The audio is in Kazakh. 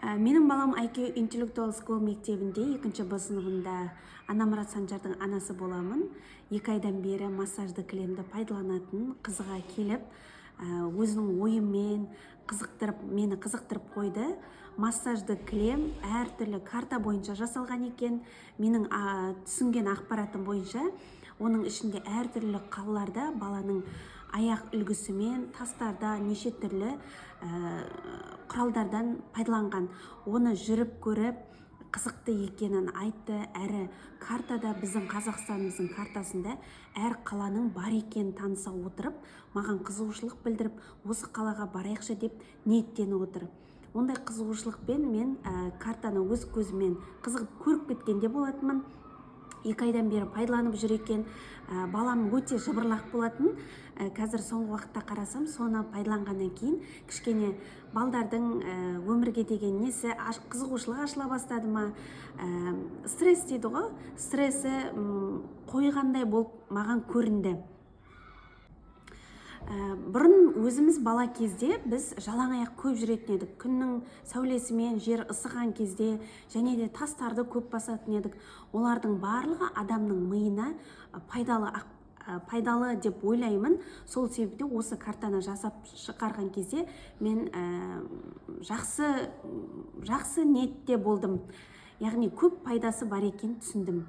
Менің балам IQ Intellectual School мектебінде 2 Б сыныбында Анамұрат Санжардың анасы боламын. 2 айдан бері массажды кілемді пайдаланатын қызыға келіп, өзінің ойымен мені қызықтырып қойды. Массажды кілем әртүрлі карта бойынша жасалған екен. Менің түсінген ақпаратым бойынша, оның ішінде әртүрлі қалаларда баланың аяқ үлгісімен тастарда неше түрлі құралдардан пайдаланған. Оны жүріп көріп қызықты екенін айтты. Әрі картада, біздің Қазақстанымыздың картасында әр қаланың бар екенін таныса отырып, маған қызығушылық білдіріп, осы қалаға барайықшы деп ниеттеніп отыр. Ондай қызығушылықпен мен картаны өз көзімен қызығып көріп кеткенде болатынмын. 2 айдан бері пайдаланып жүр екен. Балам өте жыбырлақ болатын. Қазір соңғы уақытта қарасам, соны пайдаланғаннан кейін кішкене балдардың өмірге деген несі, қызығушылығы ашыла бастады ма, стресс дейді ғой, стресі қойғандай болып маған көрінді. Бұрын өзіміз бала кезде біз жалаң аяқ көп жүретін едік. Күннің сәулесімен жер ысыған кезде және де тастарды көп басатын едік. Олардың барлығы адамның миына пайдалы деп ойлаймын. Сол себепте осы картаны жасап шығарған кезде мен жақсы ниетте болдым. Яғни көп пайдасы бар екен түсіндім.